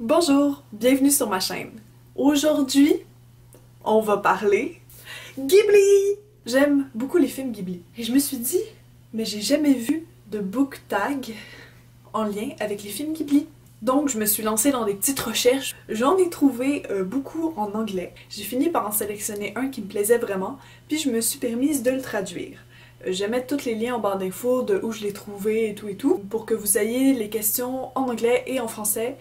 Bonjour, bienvenue sur ma chaîne. Aujourd'hui, on va parler Ghibli! J'aime beaucoup les films Ghibli. Et je me suis dit, mais j'ai jamais vu de book tag en lien avec les films Ghibli. Donc je me suis lancée dans des petites recherches. J'en ai trouvé beaucoup en anglais. J'ai fini par en sélectionner un qui me plaisait vraiment, puis je me suis permise de le traduire. Je vais mettre tous les liens en barre d'infos de où je l'ai trouvé et tout, pour que vous ayez les questions en anglais et en français,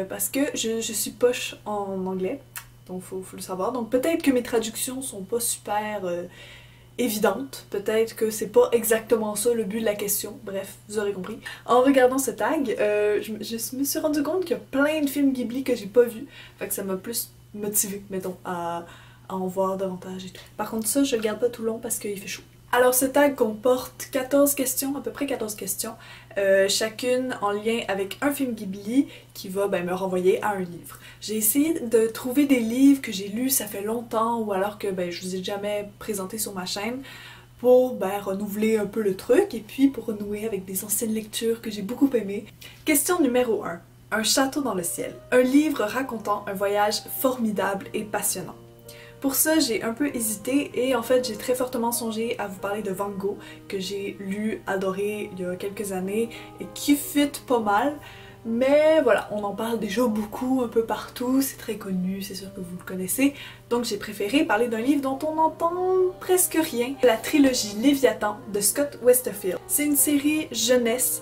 parce que je suis poche en anglais, donc faut le savoir. Donc peut-être que mes traductions sont pas super évidentes, peut-être que c'est pas exactement ça le but de la question, bref, vous aurez compris. En regardant ce tag, je me suis rendu compte qu'il y a plein de films Ghibli que j'ai pas vus, fait que ça m'a plus motivée, mettons, à en voir davantage et tout. Par contre ça, je le garde pas tout long parce qu'il fait chaud. Alors ce tag comporte 14 questions, à peu près 14 questions, chacune en lien avec un film Ghibli qui va me renvoyer à un livre. J'ai essayé de trouver des livres que j'ai lus ça fait longtemps ou alors que je vous ai jamais présenté sur ma chaîne pour renouveler un peu le truc et puis pour renouer avec des anciennes lectures que j'ai beaucoup aimées. Question numéro 1. Un château dans le ciel. Un livre racontant un voyage formidable et passionnant. Pour ça, j'ai un peu hésité et en fait, j'ai très fortement songé à vous parler de Van Gogh, que j'ai lu, adoré il y a quelques années et qui fit pas mal. Mais voilà, on en parle déjà beaucoup un peu partout, c'est très connu, c'est sûr que vous le connaissez. Donc j'ai préféré parler d'un livre dont on n'entend presque rien. La trilogie Léviathan de Scott Westerfield. C'est une série jeunesse,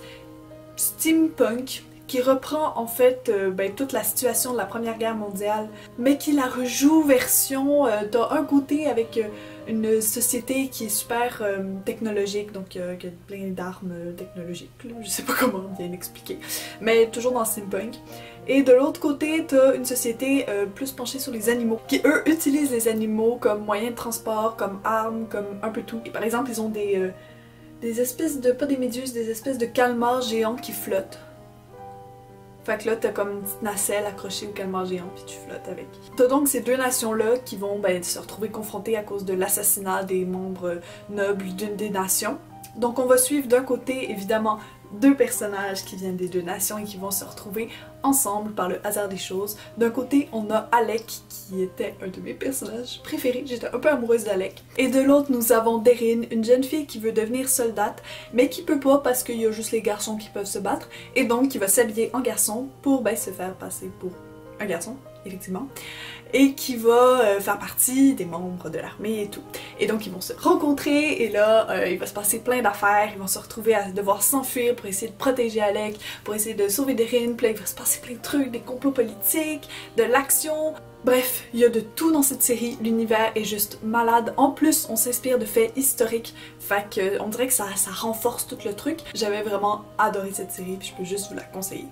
steampunk, qui reprend en fait toute la situation de la Première Guerre mondiale, mais qui la rejoue version t'as un côté avec une société qui est super technologique, donc qui a plein d'armes technologiques, là. Je sais pas comment bien expliquer, mais toujours dans le steampunk. Et de l'autre côté, t'as une société plus penchée sur les animaux, qui eux utilisent les animaux comme moyen de transport, comme armes, comme un peu tout. Et par exemple, ils ont des espèces de, pas des méduses, des espèces de calmars géants qui flottent. Fait que là, t'as comme une petite nacelle accrochée au calmar géant puis tu flottes avec. T'as donc ces deux nations-là qui vont se retrouver confrontées à cause de l'assassinat des membres nobles d'une des nations. Donc on va suivre d'un côté, évidemment, deux personnages qui viennent des deux nations et qui vont se retrouver ensemble par le hasard des choses. D'un côté, on a Alec, qui était un de mes personnages préférés, j'étais un peu amoureuse d'Alec. Et de l'autre, nous avons Derin, une jeune fille qui veut devenir soldate, mais qui peut pas parce qu'il y a juste les garçons qui peuvent se battre, et donc qui va s'habiller en garçon pour se faire passer pour un garçon, effectivement, et qui va faire partie des membres de l'armée et tout. Et donc ils vont se rencontrer et là il va se passer plein d'affaires, ils vont se retrouver à devoir s'enfuir pour essayer de protéger Alec, pour essayer de sauver Derin, puis là il va se passer plein de trucs, des complots politiques, de l'action. Bref, il y a de tout dans cette série, l'univers est juste malade. En plus, on s'inspire de faits historiques, fait que on dirait que ça renforce tout le truc. J'avais vraiment adoré cette série, puis je peux juste vous la conseiller.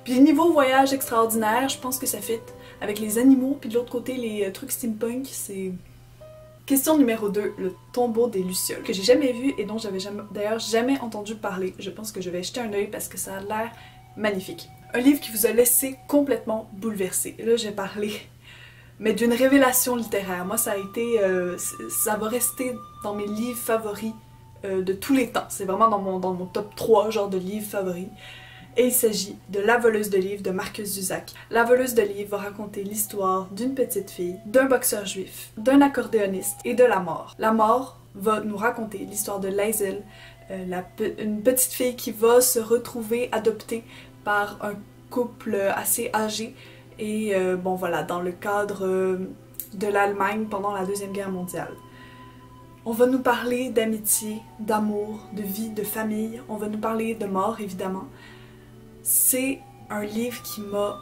Puis niveau voyage extraordinaire, je pense que ça fit avec les animaux, puis de l'autre côté les trucs steampunk, c'est... Question numéro 2, le tombeau des Lucioles, que j'ai jamais vu et dont j'avais d'ailleurs jamais entendu parler. Je pense que je vais jeter un œil parce que ça a l'air magnifique. Un livre qui vous a laissé complètement bouleversé. Et là, j'ai parlé mais d'une révélation littéraire. Moi, ça a été... ça va rester dans mes livres favoris de tous les temps. C'est vraiment dans mon top 3 genre de livres favoris. Et il s'agit de La voleuse de livres de Marcus Zusak. La voleuse de livres va raconter l'histoire d'une petite fille, d'un boxeur juif, d'un accordéoniste et de la mort. La mort va nous raconter l'histoire de Liesl, une petite fille qui va se retrouver adoptée par un couple assez âgé et voilà, dans le cadre de l'Allemagne pendant la Deuxième Guerre mondiale. On va nous parler d'amitié, d'amour, de vie, de famille, on va nous parler de mort évidemment. C'est un livre qui m'a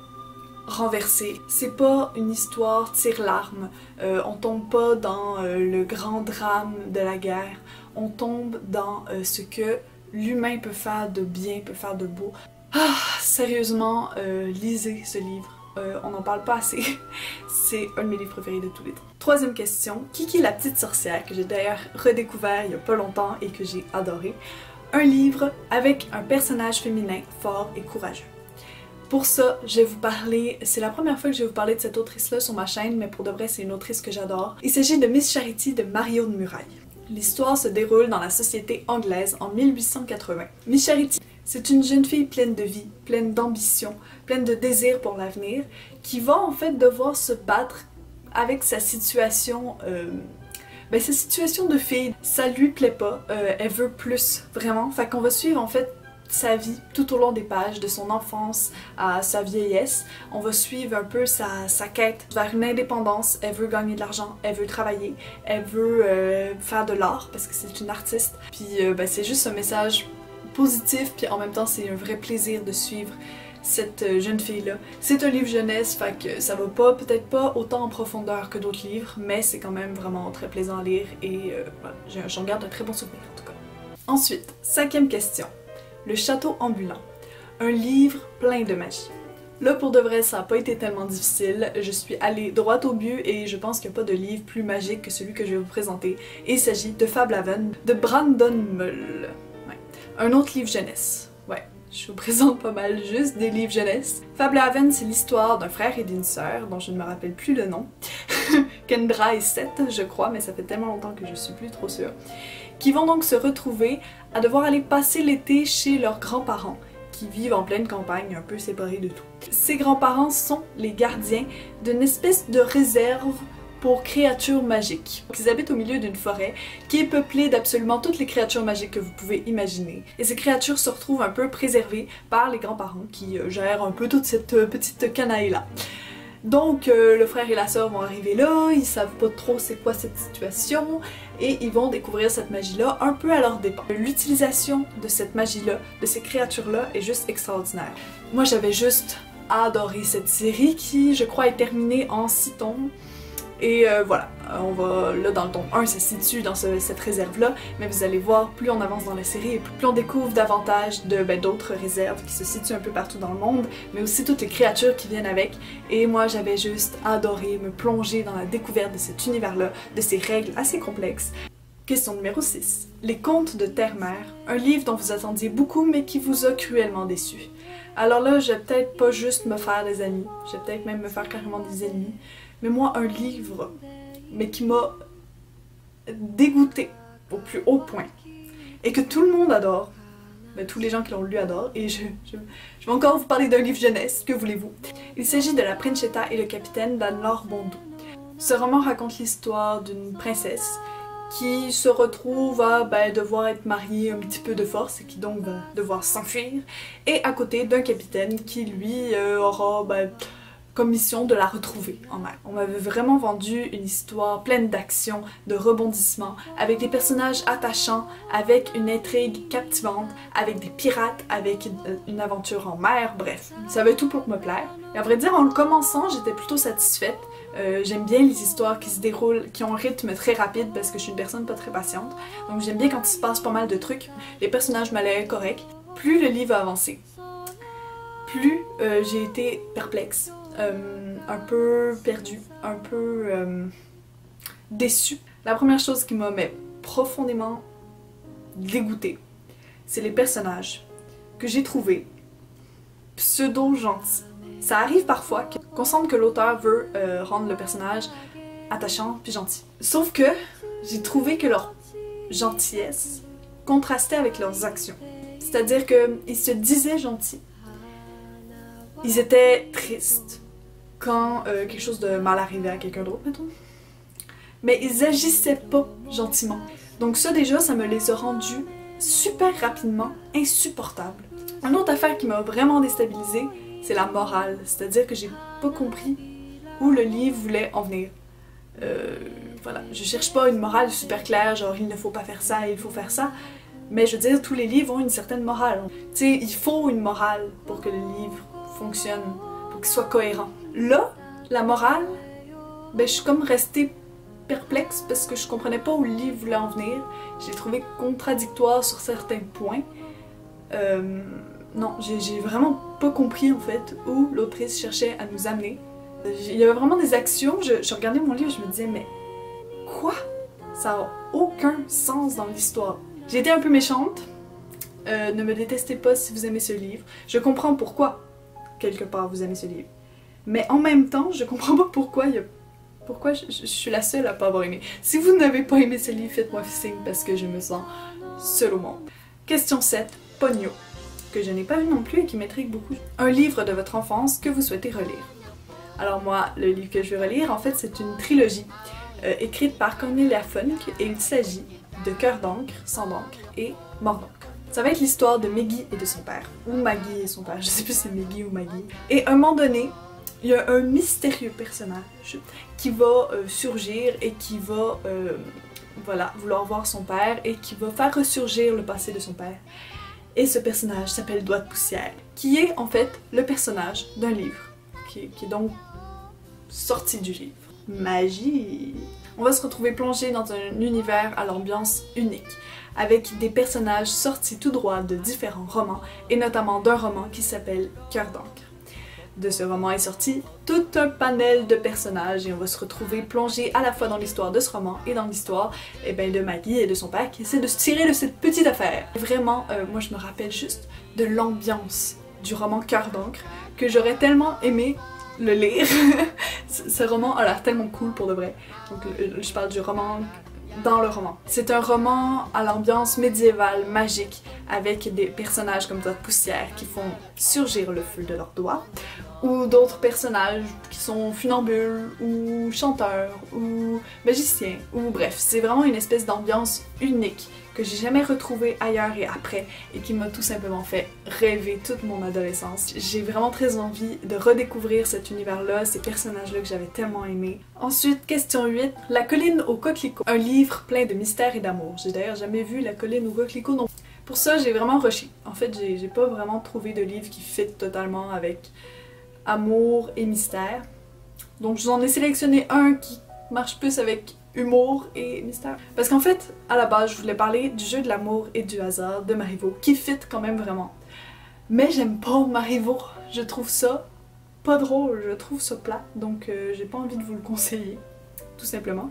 renversée. C'est pas une histoire tire-larme, on tombe pas dans le grand drame de la guerre, on tombe dans ce que l'humain peut faire de bien, peut faire de beau. Ah, sérieusement, lisez ce livre. On n'en parle pas assez. C'est un de mes livres préférés de tous les temps. Troisième question, Kiki la petite sorcière, que j'ai d'ailleurs redécouvert il y a pas longtemps et que j'ai adoré. Un livre avec un personnage féminin fort et courageux. Pour ça, je vais vous parler, c'est la première fois que je vais vous parler de cette autrice-là sur ma chaîne, mais pour de vrai, c'est une autrice que j'adore. Il s'agit de Miss Charity de Mario de Muraille. L'histoire se déroule dans la société anglaise en 1880. Miss Charity C'est une jeune fille pleine de vie, pleine d'ambition, pleine de désir pour l'avenir, qui va en fait devoir se battre avec sa situation sa situation de fille. Ça lui plaît pas, elle veut plus, vraiment. Fait qu'on va suivre en fait sa vie tout au long des pages, de son enfance à sa vieillesse. On va suivre un peu sa quête vers une indépendance. Elle veut gagner de l'argent, elle veut travailler, elle veut faire de l'art parce que c'est une artiste. Puis c'est juste un message positif, puis en même temps c'est un vrai plaisir de suivre cette jeune fille-là. C'est un livre jeunesse, fait que ça va pas, peut-être pas autant en profondeur que d'autres livres, mais c'est quand même vraiment très plaisant à lire et voilà, j'en garde un très bon souvenir en tout cas. Ensuite, 5e question. Le château ambulant. Un livre plein de magie. Là, pour de vrai, ça n'a pas été tellement difficile. Je suis allée droit au but et je pense qu'il n'y a pas de livre plus magique que celui que je vais vous présenter. Et il s'agit de Fablehaven de Brandon Mull. Ouais. Un autre livre jeunesse. Ouais, je vous présente pas mal juste des livres jeunesse. Fablehaven, c'est l'histoire d'un frère et d'une sœur dont je ne me rappelle plus le nom. Kendra et Seth, je crois, mais ça fait tellement longtemps que je suis plus trop sûre. Qui vont donc se retrouver à devoir aller passer l'été chez leurs grands-parents, qui vivent en pleine campagne, un peu séparés de tout. Ces grands-parents sont les gardiens d'une espèce de réserve pour créatures magiques. Ils habitent au milieu d'une forêt qui est peuplée d'absolument toutes les créatures magiques que vous pouvez imaginer. Et ces créatures se retrouvent un peu préservées par les grands-parents qui gèrent un peu toute cette petite canaille-là. Donc le frère et la sœur vont arriver là, ils savent pas trop c'est quoi cette situation et ils vont découvrir cette magie-là un peu à leur dépens. L'utilisation de cette magie-là, de ces créatures-là est juste extraordinaire. Moi j'avais juste adoré cette série qui, je crois, est terminée en 6 tomes. Et voilà, on va là dans le tome 1, ça se situe dans cette réserve-là, mais vous allez voir, plus on avance dans la série, et plus on découvre davantage d'autres réserves qui se situent un peu partout dans le monde, mais aussi toutes les créatures qui viennent avec. Et moi, j'avais juste adoré me plonger dans la découverte de cet univers-là, de ces règles assez complexes. Question numéro 6. Les Contes de Terre-Mère, un livre dont vous attendiez beaucoup, mais qui vous a cruellement déçu. Alors là, je vais peut-être pas juste me faire des amis, je vais peut-être même me faire carrément des ennemis. Mais moi, un livre, mais qui m'a dégoûtée au plus haut point, et que tout le monde adore, ben, tous les gens qui l'ont lu adorent, et je vais encore vous parler d'un livre jeunesse, que voulez-vous? Il s'agit de La Princietta et le Capitaine d'Anne-Laure Bondou. Ce roman raconte l'histoire d'une princesse qui se retrouve à devoir être mariée un petit peu de force et qui donc va devoir s'enfuir, et à côté d'un capitaine qui lui aura comme mission de la retrouver en mer. On m'avait vraiment vendu une histoire pleine d'action, de rebondissements, avec des personnages attachants, avec une intrigue captivante, avec des pirates, avec une aventure en mer, bref. Ça avait tout pour me plaire. Et à vrai dire, en le commençant, j'étais plutôt satisfaite. J'aime bien les histoires qui se déroulent, qui ont un rythme très rapide parce que je suis une personne pas très patiente. Donc j'aime bien quand il se passe pas mal de trucs. Les personnages m'allaient correct. Plus le livre a avancé, plus j'ai été perplexe. Un peu perdue, un peu déçue. La première chose qui m'a profondément dégoûtée, c'est les personnages que j'ai trouvés pseudo-gentils. Ça arrive parfois qu'on sente que l'auteur veut rendre le personnage attachant puis gentil. Sauf que j'ai trouvé que leur gentillesse contrastait avec leurs actions. C'est-à-dire qu'ils se disaient gentils. Ils étaient tristes quand quelque chose de mal arrivait à quelqu'un d'autre, mettons. Mais ils agissaient pas gentiment. Donc ça déjà, ça me les a rendus super rapidement insupportables. Une autre affaire qui m'a vraiment déstabilisée, c'est la morale. C'est-à-dire que j'ai pas compris où le livre voulait en venir. Voilà, je cherche pas une morale super claire, genre il ne faut pas faire ça, il faut faire ça. Mais je veux dire, tous les livres ont une certaine morale. Tu sais, il faut une morale pour que le livre fonctionne, pour qu'il soit cohérent. Là, la morale, je suis comme restée perplexe parce que je comprenais pas où le livre voulait en venir. J'ai trouvé contradictoire sur certains points. Non, j'ai vraiment pas compris en fait où l'autrice cherchait à nous amener. Il y avait vraiment des actions, je regardais mon livre et je me disais mais quoi? Ça a aucun sens dans l'histoire. J'ai été un peu méchante, ne me détestez pas si vous aimez ce livre. Je comprends pourquoi, quelque part, vous aimez ce livre. Mais en même temps, je comprends pas pourquoi je suis la seule à pas avoir aimé. Si vous n'avez pas aimé ce livre, faites-moi signe parce que je me sens seule au monde. Question 7, Ponyo. que je n'ai pas vu non plus et qui m'intrigue beaucoup. Un livre de votre enfance que vous souhaitez relire. Alors moi, le livre que je vais relire, en fait, c'est une trilogie écrite par Cornelia Funke et il s'agit de Cœur d'encre, Sang d'encre et Mort d'encre. Ça va être l'histoire de Meggy et de son père, ou Maggie et son père, je sais plus si c'est Meggy ou Maggie. Et à un moment donné, il y a un mystérieux personnage qui va surgir et qui va voilà, vouloir voir son père et qui va faire ressurgir le passé de son père. Et ce personnage s'appelle Doigt de poussière, qui est en fait le personnage d'un livre, qui est donc sorti du livre. Magie! On va se retrouver plongé dans un univers à l'ambiance unique, avec des personnages sortis tout droit de différents romans, et notamment d'un roman qui s'appelle Cœur d'encre. De ce roman est sorti tout un panel de personnages et on va se retrouver plongé à la fois dans l'histoire de ce roman et dans l'histoire de Maggie et de son père qui essaient de se tirer de cette petite affaire. Vraiment, moi je me rappelle juste de l'ambiance du roman Cœur d'encre que j'aurais tellement aimé le lire. Ce roman a l'air tellement cool pour de vrai. Donc je parle du roman dans le roman. C'est un roman à l'ambiance médiévale, magique, avec des personnages comme Doigt de poussière qui font surgir le feu de leurs doigts, ou d'autres personnages qui sont funambules, ou chanteurs, ou magiciens, ou bref, c'est vraiment une espèce d'ambiance unique que j'ai jamais retrouvée ailleurs et après, et qui m'a tout simplement fait rêver toute mon adolescence. J'ai vraiment très envie de redécouvrir cet univers-là, ces personnages-là que j'avais tellement aimés. Ensuite, question 8, La colline aux coquelicots. Un livre plein de mystère et d'amour. J'ai d'ailleurs jamais vu La colline aux coquelicots non. Pour ça, j'ai vraiment rushé. En fait, j'ai pas vraiment trouvé de livre qui fit totalement avec amour et mystère. Donc je vous en ai sélectionné un qui marche plus avec humour et mystère. Parce qu'en fait, à la base, je voulais parler du jeu de l'amour et du hasard de Marivaux, qui fit quand même vraiment. Mais j'aime pas Marivaux. Je trouve ça pas drôle, je trouve ça plat, donc j'ai pas envie de vous le conseiller, tout simplement.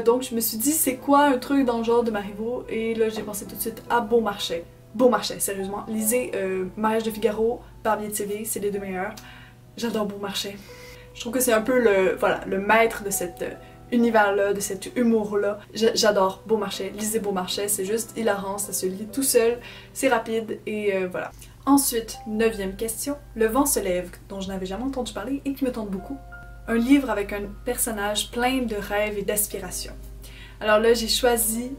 Donc je me suis dit, c'est quoi un truc dans le genre de Marivaux? Et là, j'ai pensé tout de suite à Beaumarchais. Beaumarchais, sérieusement. Lisez Mariage de Figaro, Barbier de Séville, c'est les deux meilleurs. J'adore Beaumarchais. Je trouve que c'est un peu le maître de cet univers-là, de cet humour-là. J'adore Beaumarchais. Lisez Beaumarchais, c'est juste hilarant, ça se lit tout seul, c'est rapide et voilà. Ensuite, 9e question, Le vent se lève, dont je n'avais jamais entendu parler et qui me tente beaucoup. Un livre avec un personnage plein de rêves et d'aspirations. Alors là, j'ai choisi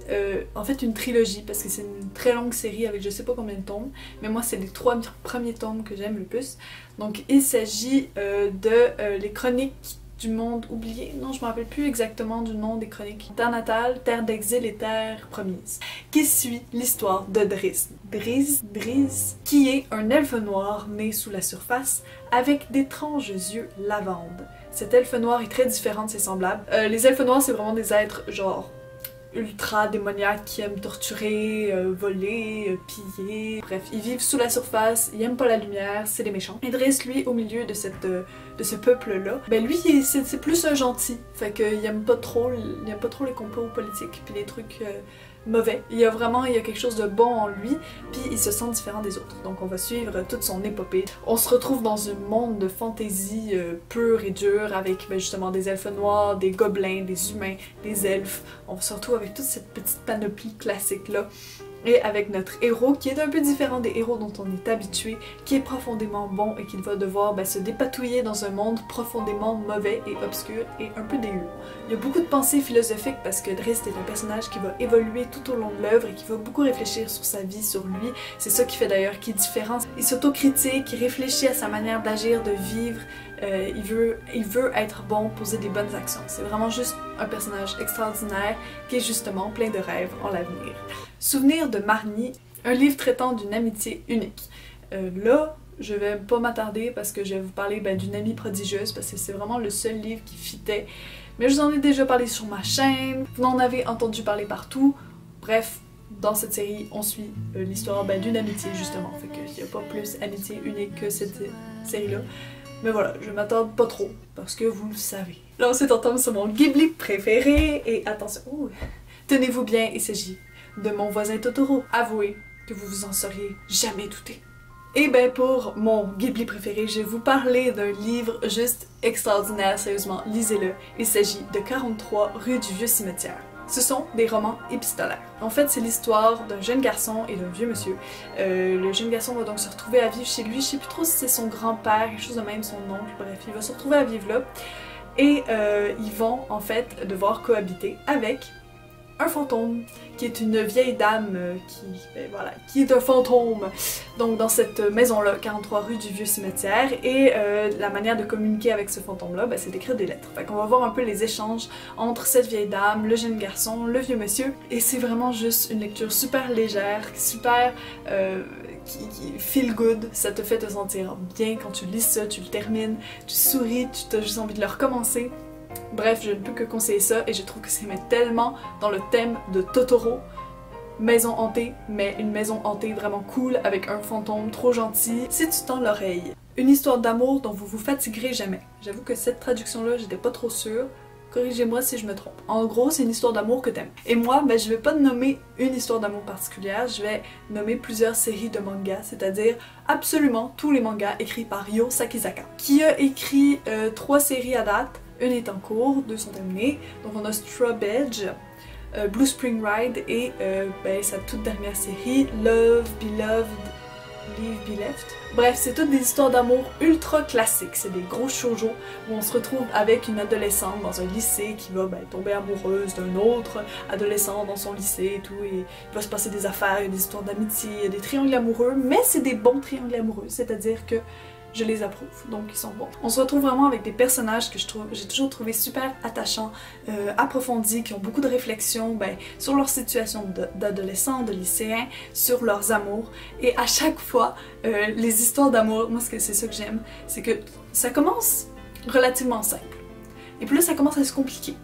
en fait une trilogie parce que c'est une très longue série avec je sais pas combien de tomes, mais moi c'est les 3 premiers tomes que j'aime le plus. Donc il s'agit de Les Chroniques du monde oublié, non je me rappelle plus exactement du nom des chroniques. Terre natale, terre d'exil et terre promise, qui suit l'histoire de Driz, qui est un elfe noir né sous la surface avec d'étranges yeux lavande. Cet elfe noir est très différent de ses semblables. Les elfes noirs c'est vraiment des êtres genre ultra démoniaques qui aiment torturer, voler, piller, bref, ils vivent sous la surface, ils aiment pas la lumière, c'est des méchants. Et Driz, lui, au milieu de ce peuple-là, ben lui, c'est plus un gentil, fait qu'il aime pas trop les complots politiques puis les trucs mauvais. Il y a quelque chose de bon en lui, puis il se sent différent des autres. Donc on va suivre toute son épopée. On se retrouve dans un monde de fantaisie pur et dur avec justement des elfes noirs, des gobelins, des humains, des elfes. On se retrouve avec toute cette petite panoplie classique là. Et avec notre héros qui est un peu différent des héros dont on est habitué, qui est profondément bon et qui va devoir se dépatouiller dans un monde profondément mauvais et obscur et un peu dégueu. Il y a beaucoup de pensées philosophiques parce que Driz est un personnage qui va évoluer tout au long de l'œuvre et qui va beaucoup réfléchir sur sa vie, sur lui. C'est ça qui fait d'ailleurs qu'il est différent. Il s'autocritique, il réfléchit à sa manière d'agir, de vivre. Il veut être bon, poser des bonnes actions. C'est vraiment juste un personnage extraordinaire qui est justement plein de rêves en l'avenir. Souvenir de Marnie, un livre traitant d'une amitié unique. Là, je vais pas m'attarder parce que je vais vous parler d'une amie prodigieuse parce que c'est vraiment le seul livre qui fitait. Mais je vous en ai déjà parlé sur ma chaîne, vous en avez entendu parler partout. Bref, dans cette série, on suit l'histoire d'une amitié justement. Fait qu'il n'y a pas plus amitié unique que cette série-là. Mais voilà, je m'attarde pas trop, parce que vous le savez. Là, ensuite, on tombe sur mon Ghibli préféré, et attention, tenez-vous bien, il s'agit de Mon voisin Totoro. Avouez que vous vous en seriez jamais douté. Et ben pour mon Ghibli préféré, je vais vous parler d'un livre juste extraordinaire, sérieusement, lisez-le. Il s'agit de 43 rue du Vieux Cimetière. Ce sont des romans épistolaires. En fait, c'est l'histoire d'un jeune garçon et d'un vieux monsieur. Le jeune garçon va donc se retrouver à vivre chez lui, je sais plus trop si c'est son grand-père, quelque chose de même, son oncle, bref, il va se retrouver à vivre là. Et ils vont en fait devoir cohabiter avec un fantôme, qui est une vieille dame qui est un fantôme. Donc dans cette maison-là, 43 rue du Vieux Cimetière, et la manière de communiquer avec ce fantôme-là, ben, c'est d'écrire des lettres. Fait qu'on va voir un peu les échanges entre cette vieille dame, le jeune garçon, le vieux monsieur, et c'est vraiment juste une lecture super légère, super qui feel good, ça te fait te sentir bien quand tu lis ça, tu le termines, tu souris, tu as juste envie de le recommencer. Bref, je ne peux que conseiller ça et je trouve que ça met tellement dans le thème de Totoro. Maison hantée, mais une maison hantée vraiment cool avec un fantôme trop gentil si tu tends l'oreille. Une histoire d'amour dont vous vous fatiguerez jamais. J'avoue que cette traduction-là, j'étais pas trop sûre. Corrigez-moi si je me trompe. En gros, c'est une histoire d'amour que t'aimes. Et moi, ben, je vais pas nommer une histoire d'amour particulière, je vais nommer plusieurs séries de mangas, c'est-à-dire absolument tous les mangas écrits par Yo Sakizaka, qui a écrit 3 séries à date. Une est en cours, 2 sont terminées. Donc on a Straw Badge, Blue Spring Ride et ben, sa toute dernière série, Love, Beloved, Leave, Be Left. Bref, c'est toutes des histoires d'amour ultra classiques. C'est des gros shoujo où on se retrouve avec une adolescente dans un lycée qui va ben, tomber amoureuse d'un autre adolescent dans son lycée et tout. Et il va se passer des affaires, il y a des histoires d'amitié, il y a des triangles amoureux, mais c'est des bons triangles amoureux, c'est-à-dire que je les approuve, donc ils sont bons. On se retrouve vraiment avec des personnages que j'ai toujours trouvé super attachants, approfondis, qui ont beaucoup de réflexions ben, sur leur situation d'adolescents, de lycéens, sur leurs amours. Et à chaque fois, les histoires d'amour, moi c'est ça que j'aime, c'est que ça commence relativement simple. Et puis là, ça commence à se compliquer.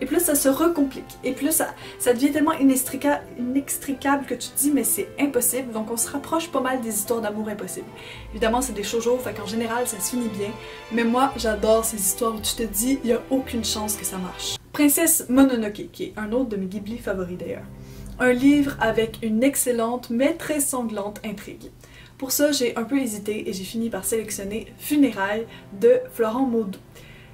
Et plus ça se recomplique, et plus ça devient tellement inextricable que tu te dis mais c'est impossible, donc on se rapproche pas mal des histoires d'amour impossibles. Évidemment c'est des shoujo, fait qu'en général ça se finit bien, mais moi j'adore ces histoires où tu te dis il y a aucune chance que ça marche. Princesse Mononoke, qui est un autre de mes Ghibli favoris d'ailleurs. Un livre avec une excellente mais très sanglante intrigue. Pour ça j'ai un peu hésité et j'ai fini par sélectionner Funérailles de Florent Maudoux.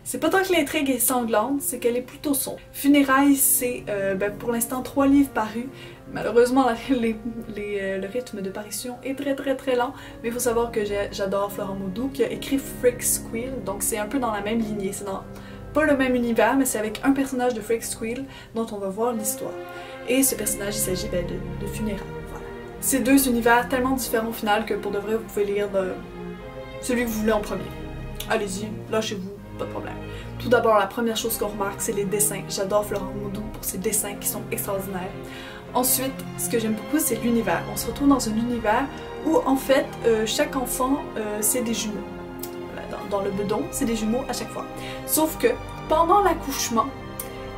C'est pas tant que l'intrigue est sanglante, c'est qu'elle est plutôt sombre. Funérailles, c'est ben, pour l'instant 3 livres parus. Malheureusement, le rythme de parution est très lent, mais il faut savoir que j'adore Florent Maudoux qui a écrit Freak Squill, donc c'est un peu dans la même lignée. C'est dans pas le même univers, mais c'est avec un personnage de Freak Squill dont on va voir l'histoire. Et ce personnage, il s'agit ben, de Funérailles. Voilà. C'est 2 univers tellement différents au final que pour de vrai, vous pouvez lire celui que vous voulez en premier. Allez-y, lâchez-vous. Pas de problème. Tout d'abord, la première chose qu'on remarque, c'est les dessins. J'adore Florent Maudoux pour ses dessins qui sont extraordinaires. Ensuite, ce que j'aime beaucoup, c'est l'univers. On se retrouve dans un univers où, en fait, chaque enfant, c'est des jumeaux. Voilà, dans le bedon, c'est des jumeaux à chaque fois. Sauf que, pendant l'accouchement,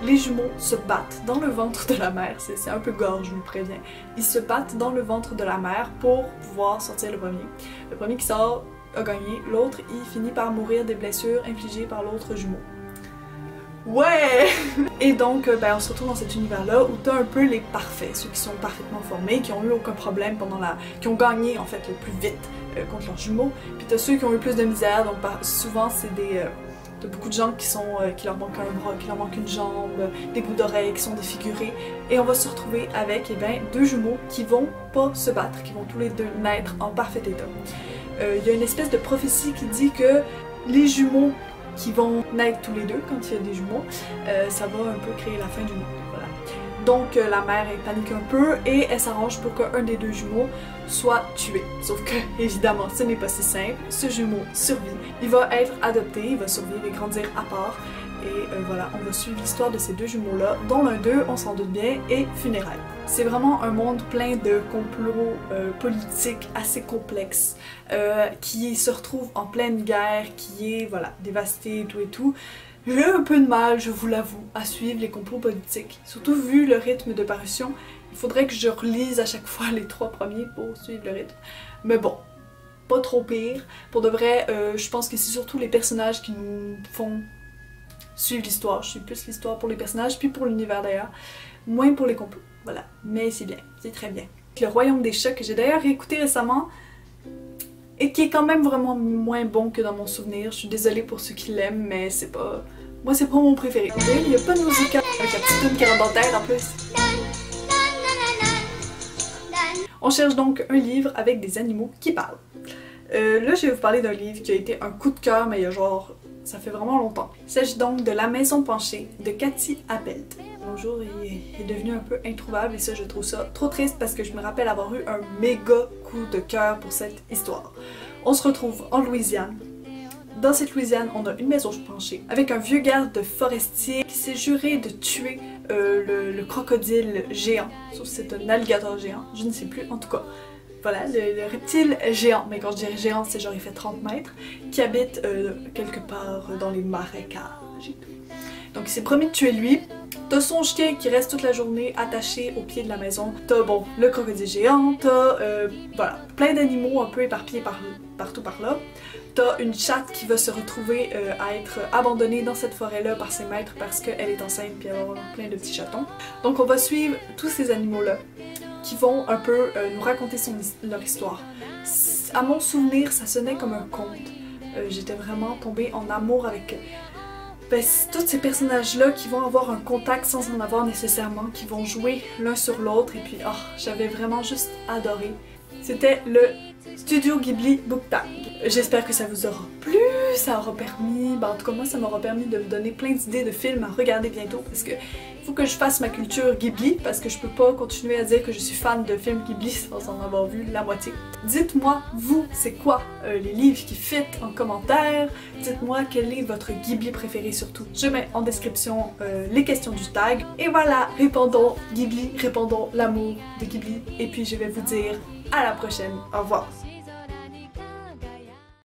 les jumeaux se battent dans le ventre de la mère. C'est un peu gore, je vous préviens. Ils se battent dans le ventre de la mère pour pouvoir sortir le premier. Le premier qui sort a gagné, l'autre il finit par mourir des blessures infligées par l'autre jumeau. Ouais! Et donc ben, on se retrouve dans cet univers-là où t'as un peu les parfaits, ceux qui sont parfaitement formés, qui ont eu aucun problème qui ont gagné en fait le plus vite contre leurs jumeaux. Puis t'as ceux qui ont eu plus de misère, donc souvent c'est t'as beaucoup de gens qui leur manque un bras, qui leur manque une jambe, des bouts d'oreilles qui sont défigurés. Et on va se retrouver avec eh ben, 2 jumeaux qui vont pas se battre, qui vont tous les 2 naître en parfait état. Il y a une espèce de prophétie qui dit que les jumeaux qui vont naître tous les 2 quand il y a des jumeaux, ça va un peu créer la fin du monde. Voilà. Donc la mère elle panique un peu et elle s'arrange pour qu'un des 2 jumeaux soit tué. Sauf que évidemment ce n'est pas si simple, ce jumeau survit, il va être adopté, il va survivre et grandir à part. Et voilà, on va suivre l'histoire de ces 2 jumeaux-là, dont l'un d'eux, on s'en doute bien, est Funérailles. C'est vraiment un monde plein de complots politiques assez complexes, qui se retrouve en pleine guerre, qui est, voilà, dévasté et tout. J'ai un peu de mal, je vous l'avoue, à suivre les complots politiques. Surtout vu le rythme de parution, il faudrait que je relise à chaque fois les 3 premiers pour suivre le rythme. Mais bon, pas trop pire. Pour de vrai, je pense que c'est surtout les personnages qui nous font suivre l'histoire. Je suis plus l'histoire pour les personnages, puis pour l'univers d'ailleurs, moins pour les complots. Voilà, mais c'est bien, c'est très bien. Le Royaume des Chats, que j'ai d'ailleurs réécouté récemment, et qui est quand même vraiment moins bon que dans mon souvenir. Je suis désolée pour ceux qui l'aiment, mais c'est pas Moi c'est pas mon préféré. Il y a pas de musique avec la petite tune qui rentre dans la tête en plus. On cherche donc un livre avec des animaux qui parlent. Là je vais vous parler d'un livre qui a été un coup de cœur mais il y a genre... ça fait vraiment longtemps. Il s'agit donc de La Maison Penchée de Cathy Appelt. Un jour il est devenu un peu introuvable et ça je trouve ça trop triste parce que je me rappelle avoir eu un méga coup de cœur pour cette histoire. On se retrouve en Louisiane. Dans cette Louisiane, on a une maison penchée avec un vieux garde forestier qui s'est juré de tuer le crocodile géant. Sauf que c'est un alligator géant, je ne sais plus en tout cas. Voilà, le reptile géant, mais quand je dirais géant, c'est genre il fait 30 mètres, qui habite quelque part dans les marécages et tout. Donc il s'est promis de tuer lui. T'as son chien qui reste toute la journée attaché au pied de la maison. T'as bon, le crocodile géant, t'as voilà, plein d'animaux un peu éparpillés partout par là. T'as une chatte qui va se retrouver à être abandonnée dans cette forêt-là par ses maîtres parce qu'elle est enceinte puis elle va avoir plein de petits chatons. Donc on va suivre tous ces animaux-là qui vont un peu nous raconter leur histoire. À mon souvenir, ça sonnait comme un conte. J'étais vraiment tombée en amour avec tous ces personnages-là qui vont avoir un contact sans en avoir nécessairement, qui vont jouer l'un sur l'autre et puis oh, j'avais vraiment juste adoré. C'était le Studio Ghibli Book Tag. J'espère que ça vous aura plu, ça aura permis, en tout cas moi ça m'aura permis de me donner plein d'idées de films à regarder bientôt parce que il faut que je fasse ma culture Ghibli parce que je peux pas continuer à dire que je suis fan de films Ghibli sans en avoir vu la moitié. Dites-moi, vous, c'est quoi les livres qui fit en commentaire? Dites-moi quel est votre Ghibli préféré surtout. Je mets en description les questions du tag. Et voilà, répondons Ghibli, répondons l'amour de Ghibli. Et puis je vais vous dire à la prochaine. Au revoir.